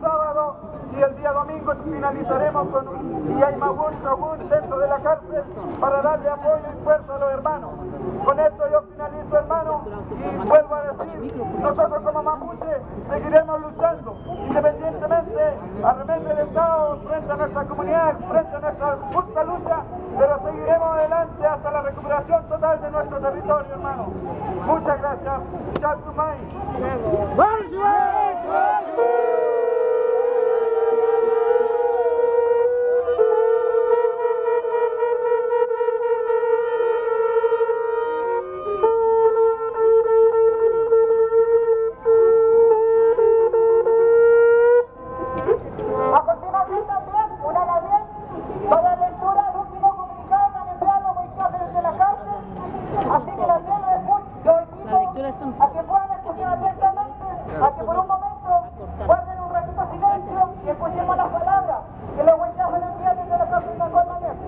sábado y el día domingo finalizaremos con un Yaimagun dentro de la cárcel para darle apoyo y fuerza a los hermanos. Con esto yo finalizo, hermano, y vuelvo a decir, nosotros como mapuche seguiremos luchando, independientemente arremente del caos frente a nuestra comunidad, frente a nuestra justa lucha, pero seguiremos adelante hasta la recuperación total de nuestro territorio, hermano. Muchas gracias. Chatumay. A que puedan escuchar atentamente, a que por un momento guarden un ratito de silencio y escuchemos las palabras que los huellas van a enviar desde la cárcel de acordamiento.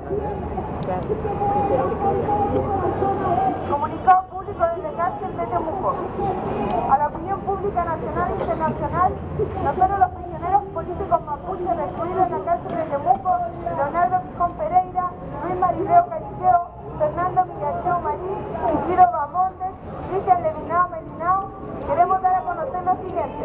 Comunicado público desde la cárcel de Temuco. A la opinión pública nacional e internacional, nosotros los prisioneros políticos mapuches recluidos en la cárcel de Temuco, Leonardo Quijón Pereira, Luis Marileo Cariqueo, Fernando Millacheo Marín, Guido Bamontes, Cristian Levinao Melinao, queremos dar a conocer lo siguiente.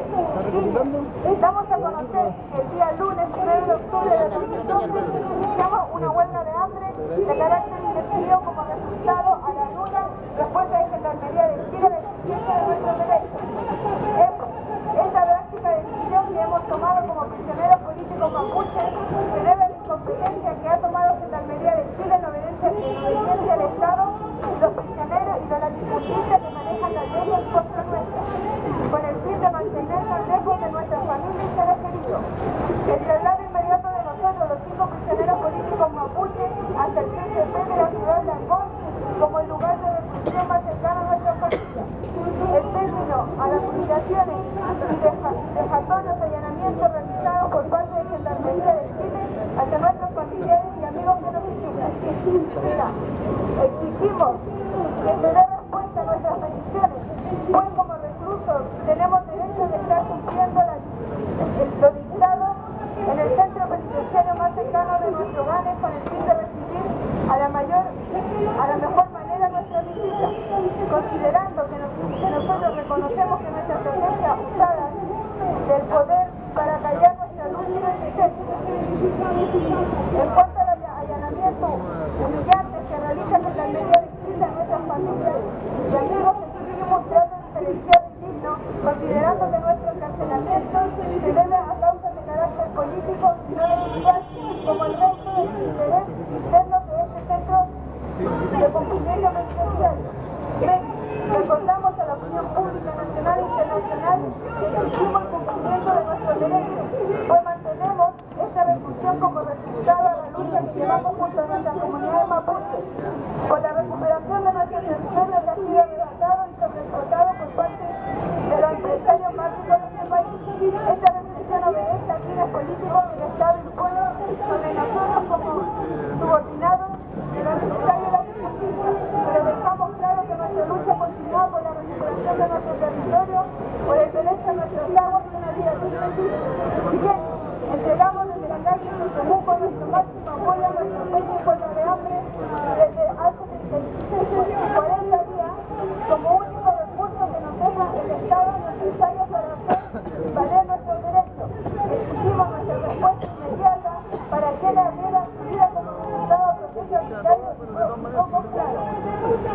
Damos a conocer que el día lunes 1 de octubre de 2012 iniciamos una huelga de hambre de carácter indefinido como resultado a la nula respuesta de Gendarmería de Chile de exigencia de nuestros derechos. Esta drástica decisión que hemos tomado como prisioneros políticos mapuches se debe a la incompetencia que ha tomado Gendarmería de Chile en obediencia al Estado y los prisioneros y los latifundiistas que manejan la ley en contra nuestra, con el fin de mantenernos lejos de nuestra familia y seres queridos. El traslado inmediato de nosotros, los 5 prisioneros políticos mapuches, hasta el CCP de la ciudad de Angol, como el lugar de reclusión más cercano a nuestra familia. El término a las humillaciones y dejatorios allanamientos realizados por parte de Gendarmería de Chile hacia nuestros familiares y amigos que nos visitan. Exigimos que se dé respuesta a nuestras peticiones, pues como reclusos tenemos derecho de estar cumpliendo lo dictado en el centro penitenciario más cercano de nuestros hogares con el fin de recibir a la mejor manera nuestra visita, considerando que nosotros reconocemos que nuestra presencia usada del poder para callar nuestra lucha y resistencia. En cuanto al allanamiento humillante que realiza Gendarmería de Chile a nuestras familias y amigos, exigimos un trato diferenciado y digno, considerando que nuestro encarcelamiento se debe a causas de carácter político y no delictual, como el resto del interés interno de este centro de cumplimiento penitenciario. Recordamos a la opinión pública nacional e internacional que exigimos el cumplimiento de nuestros derechos, pues mantenemos esta reclusión como resultado de la lucha que llevamos junto a nuestras comunidades mapuches, por la recuperación de nuestro territorio que ha sido arrebatado y sobreexplotado por parte de los empresarios más ricos de este país. Esta represión obedece a fines políticos que el Estado impone sobre nosotros como subordinados de los empresarios latifundistas, pero dejamos claro que nuestra lucha continúa por la recuperación de nuestro territorio, por el derecho a nuestros aguas y una vida digna y libre. Bien, entregamos desde la cárcel de Temuco nuestro máximo apoyo a nuestro empeño y huelga de hambre desde hace 40 días como único recurso que nos deja el Estado necesario para hacer valer nuestros derechos. Exigimos nuestra respuesta inmediata para que la vida fluya como resultado del proceso arbitrario y poco claro.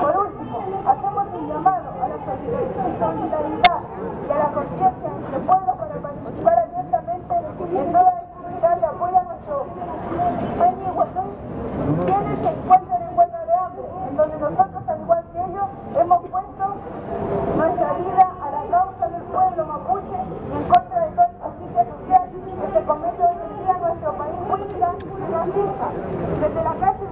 Por último, hacemos un llamado a la solidaridad y a la conciencia entre pueblos para participar abiertamente en toda actividad de apoyo a nuestro empeño y huelga, quienes se encuentran en huelga de hambre, en donde nosotros, al igual que ellos, hemos puesto nuestra vida a la causa del pueblo mapuche y en contra de toda injusticia social que se comete hoy en día en nuestro país huilca y racista. Desde la cárcel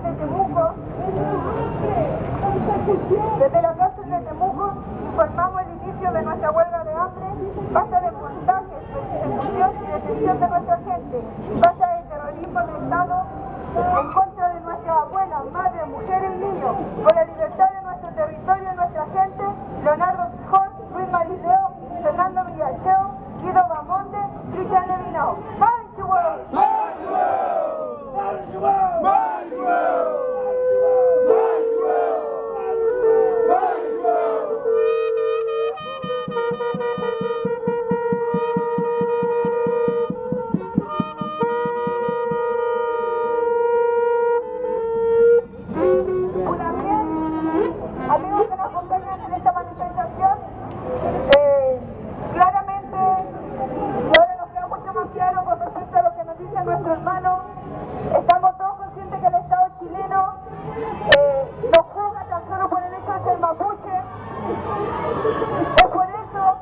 de Temuco informamos el inicio de nuestra huelga de hambre. Basta de montajes, persecución y detención de nuestra gente. Basta de terrorismo de Estado en contra de nuestras abuelas, madres, mujeres y niños, por la libertad de nuestro territorio y nuestra gente. Leonardo Quijón, Luis Marileo, Fernando Millacheo, Guido Bamonte, Cristian de vino. Amigos que nos acompañan en esta manifestación, claramente, y ahora nos queda mucho más claro con respecto a lo que nos dice nuestro hermano, estamos todos conscientes que el Estado chileno nos juzga tan solo por el hecho de ser mapuche. Es por eso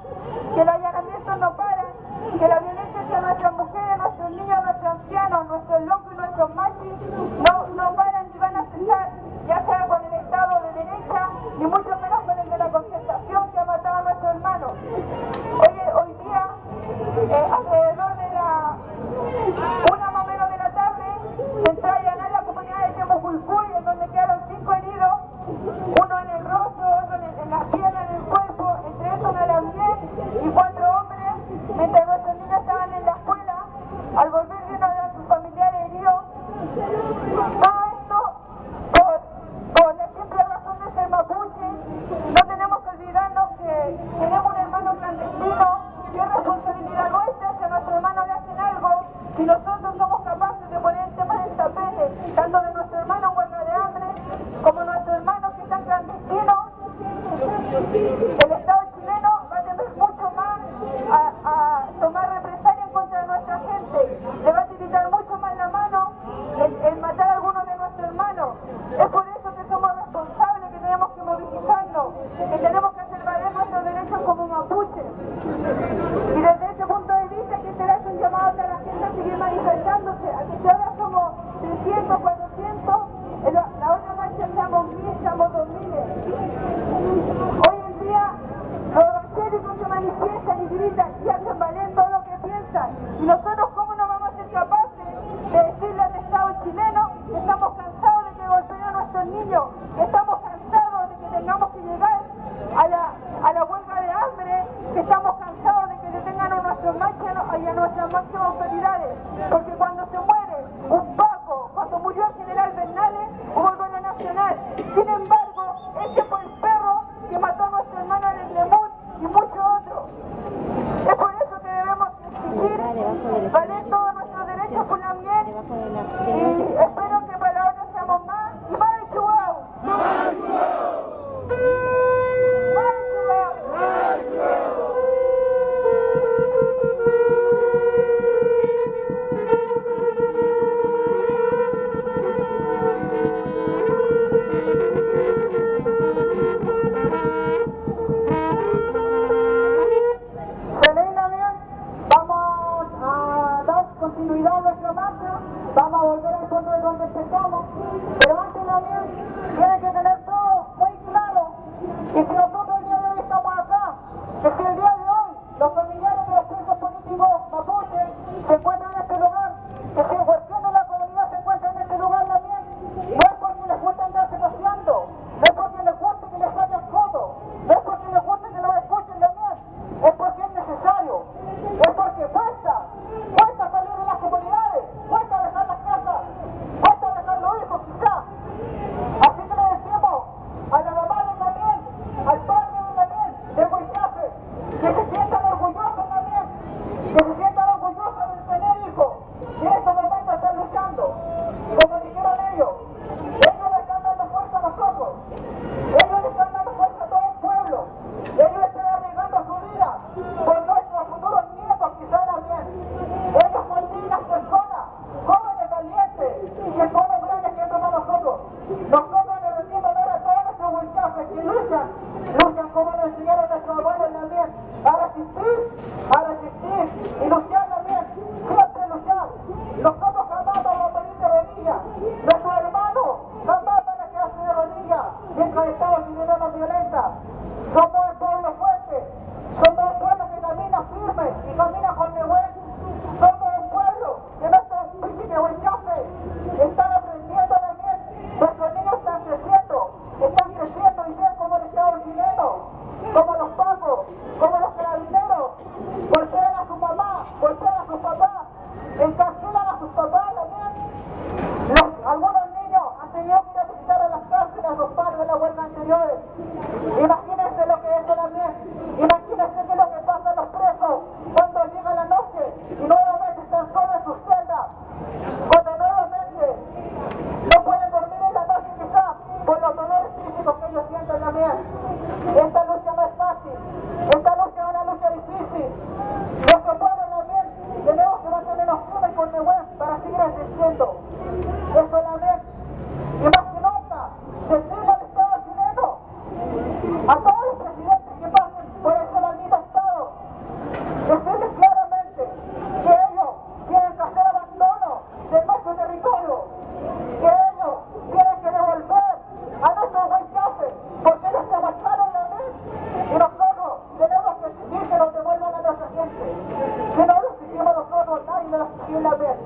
que los allanamientos no paran, que la violencia hacia nuestras mujeres, nuestros niños, nuestros ancianos, nuestros locos y nuestros machis no paran ni van a cesar, ya sea con el Estado de derecha, ni mucho menos con el de la concertación que ha matado a nuestro hermano. Hoy día, alrededor de la 1 más o menos de la tarde, se entró a allanar la comunidad de Temucuicui, en donde quedaron 5 heridos, uno en el rostro, otro en la pierna, en el cuerpo, entre esos una Lambiel y 4 hombres, mientras nuestros niños estaban en la escuela. Al volver de uno de sus familiares heridos, todo esto por la simple razón de ser mapuche. No tenemos que olvidarnos que tenemos un hermano clandestino, que es responsabilidad nuestra. Si a nuestro hermano le hacen algo, si nosotros somos capaces de poner el tema del tapete, tanto de nuestro hermano en huelga de hambre, como nuestros hermanos que están clandestinos, el Estado chileno va a tener mucho más a tomar represalia en contra de nuestra gente. Le va a tirar mucho más la mano el matar a algunos de nuestros hermanos. Es por eso que somos responsables, que tenemos que movilizarnos, que tenemos que hacer valer nuestros derechos como mapuche. Y desde ese punto de vista que se le hace un llamado a la gente a seguir manifestándose, a que si ahora somos 300, 400, la otra marcha seamos 1000, seamos 2000. Hoy en día los evangélicos se manifiestan y gritan y hacen valer todo lo que piensan. Y nosotros, ¿cómo no vamos a ser capaces de decirle al Estado chileno que estamos cansados de que golpeen a nuestros niños, que estamos cansados de que tengamos que llegar a la huelga de hambre, que estamos cansados de que detengan a nuestros machos y a nuestras máximas autoridades? Porque cuando se muere un Paco, cuando murió el general Bernales, hubo duelo nacional. Sin embargo, ese fue el perro que mató a nuestro hermano en el Lemún y muchos otros. Es por eso que debemos exigir valer todos nuestros derechos por la miel, y espero que para ahora seamos más y más de Chihuahua. ¡Más Chihuahua! Vamos a dar continuidad a nuestra marcha, vamos a volver al fondo de donde empezamos, pero antes también tiene que tener todo muy claro que si nosotros el día de hoy estamos acá, que si el día de hoy los familiares de los presos políticos mapuches se encuentran en este lugar, que si el cuestión de la comunidad se encuentra en este lugar también, no es porque les gusta andarse paseando, no es porque les guste que les saquen fotos, no es porque les guste que los escuchen también, es porque es necesario, es porque cuesta salir de las comunidades, cuesta dejar las casas, cuesta dejar los hijos quizás. Así que le decimos a la mamá de Daniel, al padre de Daniel, de Huichafe, que se sientan orgullosos también, que se sientan orgullosos de tener hijos. la vez.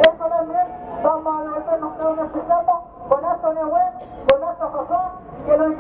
Eso también vamos a devolvernos cada uno empezando con harto Nehuen, con harto Sazón, que los